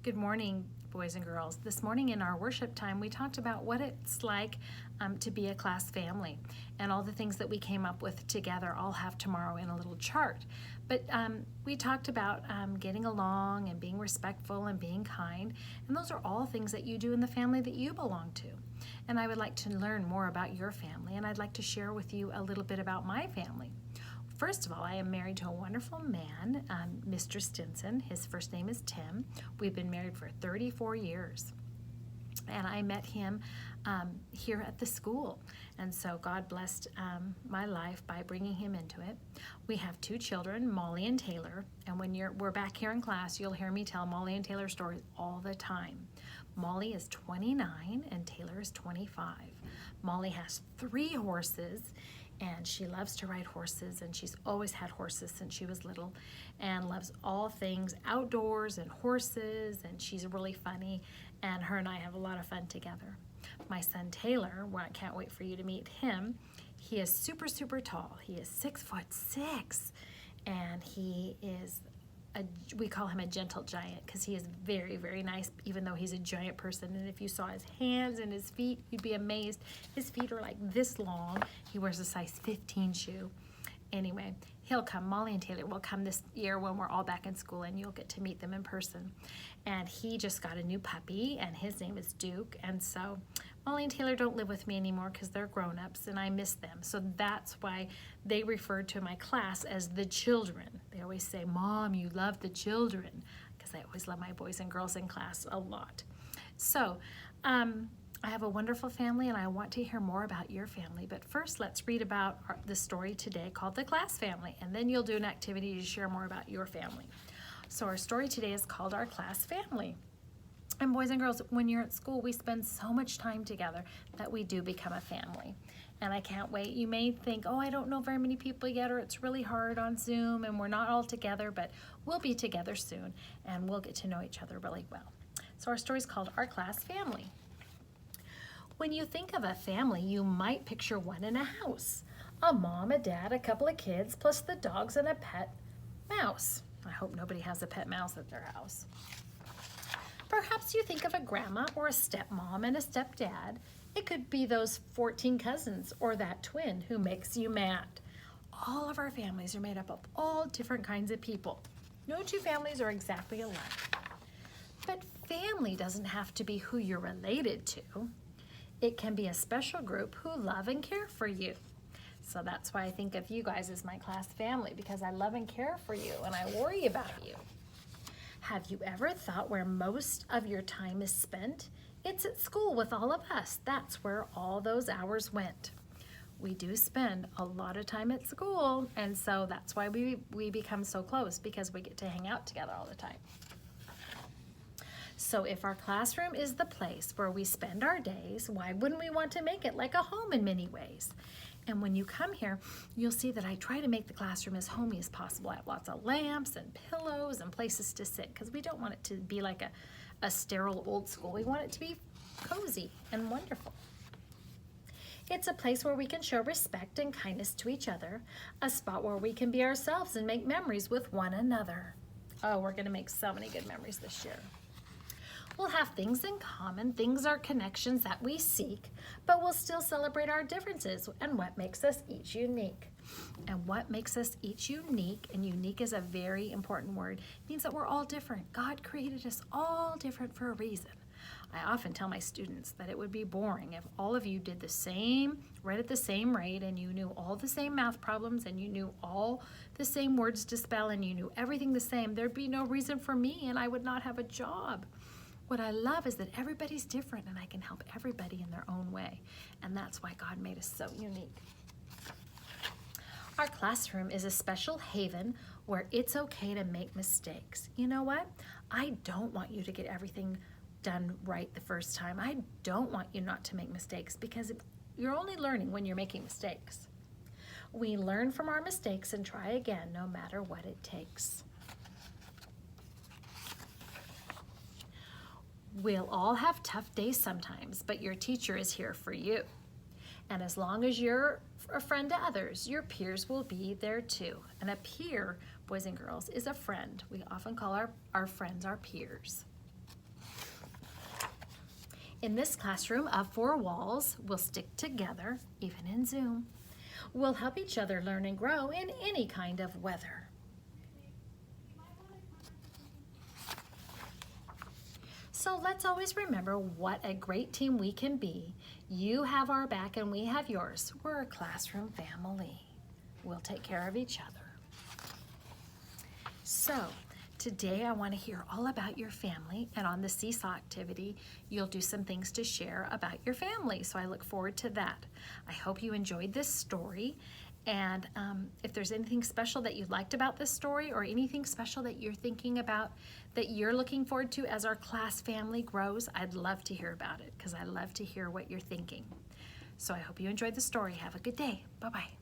Good morning, boys and girls. This morning in our worship time, we talked about what it's like to be a class family and all the things that we came up with together. I'll have tomorrow in a little chart. But we talked about getting along and being respectful and being kind. And those are all things that you do in the family that you belong to. And I would like to learn more about your family, and I'd like to share with you a little bit about my family. First of all, I am married to a wonderful man, Mr. Stinson. His first name is Tim. We've been married for 34 years. And I met him here at the school. And so God blessed my life by bringing him into it. We have two children, Molly and Taylor. And when we're back here in class, you'll hear me tell Molly and Taylor stories all the time. Molly is 29 and Taylor is 25. Molly has 3 horses. And she loves to ride horses, and she's always had horses since she was little, and loves all things outdoors and horses, and she's really funny, and her and I have a lot of fun together. My son Taylor, well, I can't wait for you to meet him. He is super, super tall. He is 6'6", and he is we call him a gentle giant because he is very, very nice, even though he's a giant person. And if you saw his hands and his feet, you'd be amazed. His feet are like this long. He wears a size 15 shoe. Anyway, he'll come. Molly and Taylor will come this year when we're all back in school, and you'll get to meet them in person. And he just got a new puppy, and his name is Duke. And so Molly and Taylor don't live with me anymore because they're grown-ups, and I miss them. So that's why they refer to my class as the children. They always say, "Mom, you love the children," because I always love my boys and girls in class a lot. So I have a wonderful family, and I want to hear more about your family. But first, let's read about the story today called The Class Family, and then you'll do an activity to share more about your family. So our story today is called Our Class Family. And boys and girls, when you're at school, we spend so much time together that we do become a family. And I can't wait. You may think, oh, I don't know very many people yet, or it's really hard on Zoom and we're not all together, but we'll be together soon and we'll get to know each other really well. So our story is called Our Class Family. When you think of a family, you might picture one in a house. A mom, a dad, a couple of kids, plus the dogs and a pet mouse. I hope nobody has a pet mouse at their house. Perhaps you think of a grandma or a stepmom and a stepdad. It could be those 14 cousins or that twin who makes you mad. All of our families are made up of all different kinds of people. No two families are exactly alike. But family doesn't have to be who you're related to. It can be a special group who love and care for you. So that's why I think of you guys as my class family, because I love and care for you and I worry about you. Have you ever thought where most of your time is spent? It's at school with all of us. That's where all those hours went. We do spend a lot of time at school, and so that's why we become so close, because we get to hang out together all the time. So if our classroom is the place where we spend our days, why wouldn't we want to make it like a home in many ways? And when you come here, you'll see that I try to make the classroom as homey as possible. I have lots of lamps and pillows and places to sit, because we don't want it to be like a sterile old school. We want it to be cozy and wonderful. It's a place where we can show respect and kindness to each other, a spot where we can be ourselves and make memories with one another. Oh, we're going to make so many good memories this year. We'll have things in common, things are connections that we seek, but we'll still celebrate our differences and what makes us each unique. And what makes us each unique, and unique is a very important word, means that we're all different. God created us all different for a reason. I often tell my students that it would be boring if all of you did the same, read at the same rate, and you knew all the same math problems, and you knew all the same words to spell, and you knew everything the same. There'd be no reason for me, and I would not have a job. What I love is that everybody's different, and I can help everybody in their own way. And that's why God made us so unique. Our classroom is a special haven where it's okay to make mistakes. You know what? I don't want you to get everything done right the first time. I don't want you not to make mistakes, because you're only learning when you're making mistakes. We learn from our mistakes and try again, no matter what it takes. We'll all have tough days sometimes, but your teacher is here for you. And as long as you're a friend to others, your peers will be there too. And a peer, boys and girls, is a friend. We often call our friends our peers. In this classroom of 4 walls, we'll stick together, even in Zoom. We'll help each other learn and grow in any kind of weather. So let's always remember what a great team we can be. You have our back and we have yours. We're a classroom family. We'll take care of each other. So today I want to hear all about your family, and on the seesaw activity, you'll do some things to share about your family. So I look forward to that. I hope you enjoyed this story. And if there's anything special that you liked about this story, or anything special that you're thinking about that you're looking forward to as our class family grows, I'd love to hear about it, because I love to hear what you're thinking. So I hope you enjoyed the story. Have a good day. Bye-bye.